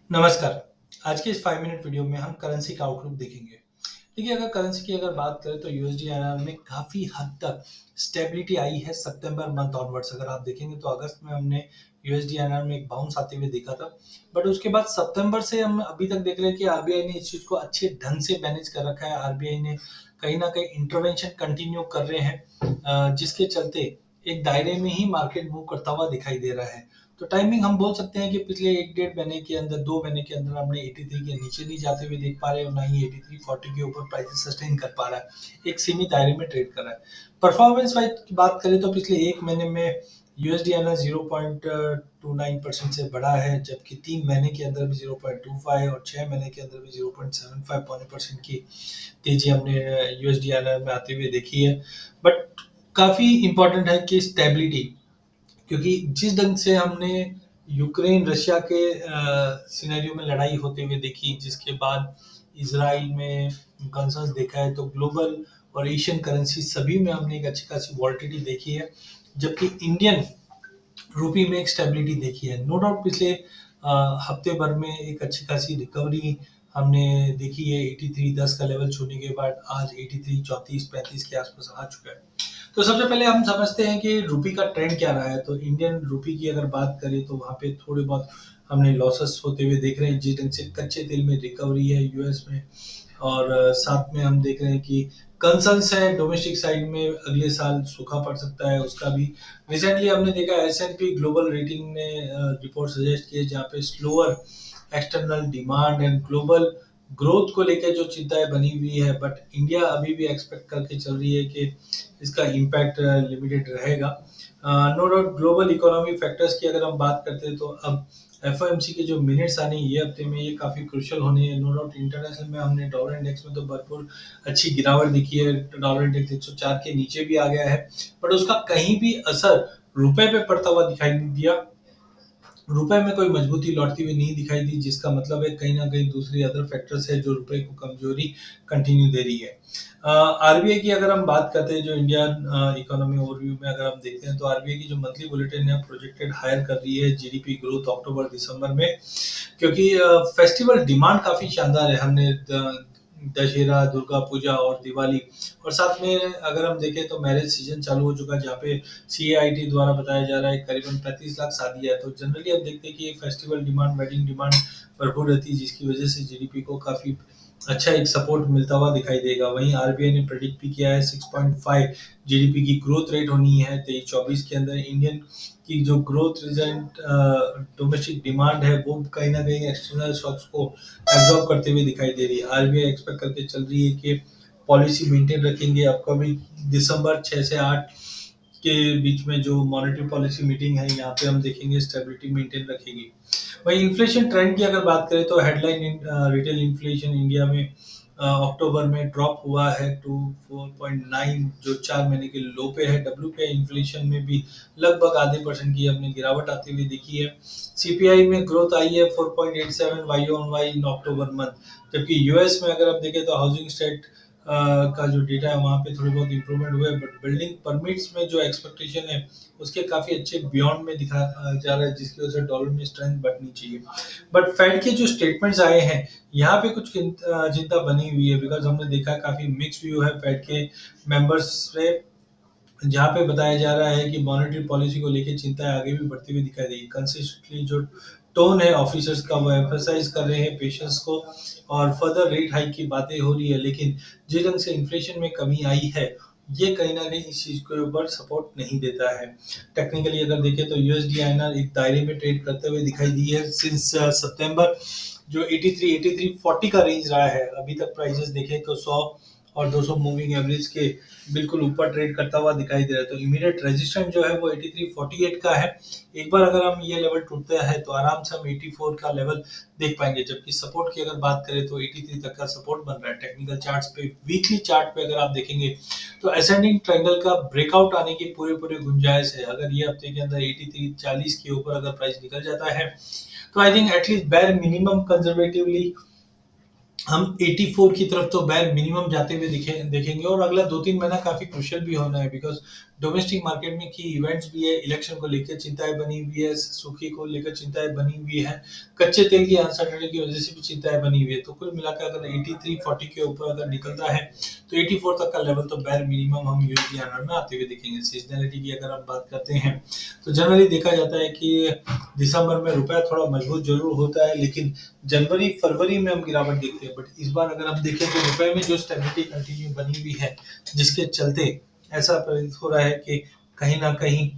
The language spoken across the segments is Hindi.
नमस्कार। आज के इस 5 मिनट वीडियो में हम करेंसी का आउटलुक देखेंगे। देखिए, अगर करेंसी की अगर बात करें तो यूएसडी-आईएनआर में काफ़ी हद तक स्टेबिलिटी आई है सितंबर मंथ ऑनवर्ड्स। अगर आप देखेंगे तो अगस्त में हमने यूएसडी-आईएनआर में एक बाउंस आते हुए देखा था। बट उसके बाद सितंबर से हम अभी तक देख रहे हैं कि आरबीआई ने इस चीज़ को अच्छे ढंग से मैनेज कर रखा है। आरबीआई ने कहीं न कहीं इंटरवेंशन कंटिन्यू कर रहे हैं, जिसके चलते एक दायरे में ही मार्केट मूव करता हुआ दिखाई दे रहा है। तो टाइमिंग हम बोल सकते हैं कि पिछले 1 डेढ़ महीने के अंदर, 2 महीने के अंदर हमने 83 के नीचे नहीं जाते हुए देख पा रहे हैं और ना ही 83-40 के ऊपर प्राइसेस सस्टेन कर पा रहा है। एक सीमित दायरे में ट्रेड कर रहा है। परफॉर्मेंस वाइज़ की बात करें तो पिछले 1 महीने में यूएसडी-आईएनआर 0.29% से बढ़ा है, जबकि 3 महीने के अंदर भी 0.25 और 6 महीने के अंदर भी 0.75 पौने परसेंट की तेज़ी हमने यूएसडी-आईएनआर में आते हुए देखी है। बट काफ़ी इम्पोर्टेंट है कि स्टेबिलिटी, क्योंकि जिस ढंग से हमने यूक्रेन रशिया के सिनेरियो में लड़ाई होते हुए देखी, जिसके बाद इसराइल में कंसर्न्स देखा है, तो ग्लोबल और एशियन करेंसी सभी में हमने एक अच्छी खासी वॉलेटिलिटी देखी है, जबकि इंडियन रूपी में एक स्टेबिलिटी देखी है। नो डाउट पिछले हफ्ते भर में एक अच्छी खासी रिकवरी हमने देखी है। 83.10 का लेवल छूने के बाद आज 83.34-35 के आसपास आ चुका है। तो सबसे पहले हम समझते हैं कि रूपी का ट्रेंड क्या रहा है। तो इंडियन रूपी की अगर बात करें तो वहाँ पे थोड़े बहुत हमने लॉसेस होते हुए देख रहे हैं, जिस ढंग से कच्चे तेल में रिकवरी है यूएस में, और साथ में हम देख रहे हैं कि कंसर्न्स है डोमेस्टिक साइड में अगले साल सूखा पड़ सकता है, उसका भी रिसेंटली हमने देखा एस&पी ग्लोबल रेटिंग ने रिपोर्ट सजेस्ट की है, जहाँ पे slower external demand and global growth को लेकर जो चिंताएं बनी हुई है, बट इंडिया अभी भी एक्सपेक्ट करके चल रही है कि इसका इम्पैक्ट लिमिटेड रहेगा। No doubt global economy factors की अगर हम बात करते हैं तो अब एफओएमसी के जो मिनट्स आने ये हफ्ते में, ये काफ़ी क्रूशियल होने हैं। नो डाउट इंटरनेशनल में हमने डॉलर इंडेक्स में तो भरपूर अच्छी गिरावट दिखी है। डॉलर इंडेक्स 104 के नीचे भी आ गया है, बट उसका कहीं भी असर रुपए पे पड़ता हुआ दिखाई नहीं दिया। रुपए में कोई मजबूती लौटती हुई नहीं दिखाई दी, जिसका मतलब है कहीं ना कहीं दूसरी अदर फैक्टर्स है जो रुपए को कमजोरी कंटिन्यू दे रही है। आरबीआई की अगर हम बात करते हैं, जो इंडियन इकोनॉमी ओवरव्यू में अगर हम देखते हैं, तो आरबीआई की जो मंथली बुलेटिन है प्रोजेक्टेड हायर कर रही है जीडीपी ग्रोथ अक्टूबर दिसंबर में, क्योंकि फेस्टिवल डिमांड काफी शानदार है। हमने दशहरा, दुर्गा पूजा और दिवाली, और साथ में अगर हम देखें तो मैरिज सीजन चालू हो चुका है, जहाँ पे सीआईटी द्वारा बताया जा रहा है करीबन 35 लाख शादी है। तो जनरली हम देखते हैं कि फेस्टिवल डिमांड, वेडिंग डिमांड भरपूर रहती है, जिसकी वजह से जीडीपी को काफी अच्छा एक सपोर्ट मिलता हुआ दिखाई देगा। वहीं आरबीआई ने प्रेडिक्ट भी किया है 6.5 जीडीपी की ग्रोथ रेट होनी है 23-24 के अंदर। इंडियन की जो ग्रोथ रिजल्ट डोमेस्टिक डिमांड है, वो कहीं ना कहीं एक्सटर्नल शॉक्स को एब्जॉर्ब करते हुए दिखाई दे रही है। आरबीआई एक्सपेक्ट करके चल रही है कि पॉलिसी मेंटेन रखेंगे। अपकमिंग दिसंबर 6 से 8 के बीच में जो मॉनेटरी पॉलिसी मीटिंग है, यहाँ पे हम देखेंगे स्टेबिलिटी मेंटेन रखेंगी। वही इन्फ्लेशन ट्रेंड की अगर बात करें तो हेडलाइन रिटेल इन्फ्लेशन इंडिया में अक्टूबर में ड्रॉप हुआ है टू 4.9, जो 4 महीने के लो पे है। डब्ल्यूपीआई इन्फ्लेशन में भी लगभग आधे परसेंट की हमने गिरावट आती हुई देखी है। सीपीआई में ग्रोथ आई है 4.87 Y on Y in October month, जबकि यूएस में अगर आप देखें तो हाउसिंग स्टेट का जो डेटा है वहाँ पे थोड़ी बहुत इंप्रूवमेंट हुआ है, बट बिल्डिंग परमिट्स में जो एक्सपेक्टेशन है उसके काफ़ी अच्छे बियॉन्ड में दिखा जा रहा है, जिसकी वजह से डॉलर में स्ट्रेंथ बढ़नी चाहिए। बट फेड के जो स्टेटमेंट्स आए हैं, यहाँ पे कुछ चिंता बनी हुई है, बिकॉज हमने देखा काफ़ी मिक्स व्यू है फेड के मेंबर्स से, जहाँ पे बताया जा रहा है कि मॉनेटरी पॉलिसी को लेके चिंताएं आगे भी बढ़ती हुई दिखाई देगी। कंसिस्टेंटली जो टोन है ऑफिसर्स का, वो एम्फसाइज कर रहे हैं पेशेंस को, और फर्दर रेट हाइक की बातें हो रही है, लेकिन जिस ढंग से इन्फ्लेशन में कमी आई है, ये कहीं ना कहीं इस चीज के ऊपर सपोर्ट नहीं देता है। टेक्निकली अगर देखें तो यूएसडी आईएनआर एक दायरे में ट्रेड करते हुए दिखाई दी है सिंस सितंबर। जो 83-40 का रेंज रहा है, अभी तक प्राइसेस देखें तो 100 और 200 मूविंग एवरेज के बिल्कुल ऊपर ट्रेड करता हुआ दिखाई दे रहा है। तो इमीडिएट रेजिस्टेंस जो है वो 83.48 का है। एक बार अगर हम ये लेवल टूटता है तो आराम से हम 84 का लेवल देख पाएंगे, जबकि सपोर्ट की अगर बात करें तो 83 तक का सपोर्ट बन रहा है। टेक्निकल चार्ट्स पे, वीकली चार्ट पे अगर आप देखेंगे तो असेंडिंग ट्रायंगल का ब्रेकआउट आने की पूरे पूरे गुंजाइश है। अगर ये हफ्ते के अंदर 83-40 के ऊपर अगर प्राइस निकल जाता है, तो आई थिंक एटलीस्ट बैर मिनिमम कंजर्वेटिवली हम 84 की तरफ तो बैर मिनिमम जाते हुए देखेंगे। और अगला 2-3 महीना काफी क्रुशियल भी होना है, बिकॉज डोमेस्टिक मार्केट में की इवेंट्स भी है, इलेक्शन को लेकर चिंताएं बनी हुई है, सूखी को लेकर चिंताएं बनी हुई है, कच्चे तेल की अनसर्टेनिटी की वजह से भी चिंताएं बनी हुई है। तो कुल मिलाकर अगर 8340 के ऊपर अगर निकलता है तो 84 तक का लेवल तो बैर मिनिमम हम यूएसडी में आते हुए देखेंगे। सीजनलिटी की अगर हम बात करते हैं तो जनरली देखा जाता है कि दिसंबर में रुपया थोड़ा मजबूत जरूर होता है, लेकिन जनवरी फरवरी में हम गिरावट देखते हैं। बट इस बार अगर हम देखें तो रुपए में जो स्टेबिलिटी कंटिन्यू बनी हुई है, जिसके चलते ऐसा प्रतीत हो रहा है कि कहीं ना कहीं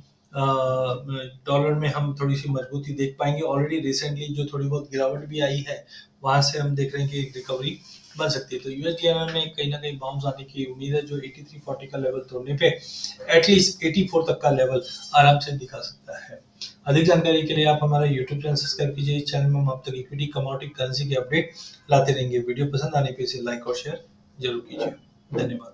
डॉलर में हम थोड़ी सी मजबूती देख पाएंगे। ऑलरेडी रिसेंटली जो थोड़ी बहुत गिरावट भी आई है, वहां से हम देख रहे हैं कि एक रिकवरी बन सकती है। तो यूएसडीआर में कहीं ना कहीं बाउंस आने की उम्मीद है, जो 8340 का लेवल तोड़ने पे एटलीस्ट 84 तक का लेवल आराम से दिखा सकता है। अधिक जानकारी के लिए आप हमारा यूट्यूब चैनल सब्सक्राइब कीजिए। इस चैनल में हम आप तक इक्विटी, कमोडिटी, करेंसी के अपडेट लाते रहेंगे। वीडियो पसंद आने पे इसे लाइक और शेयर जरूर कीजिए। धन्यवाद।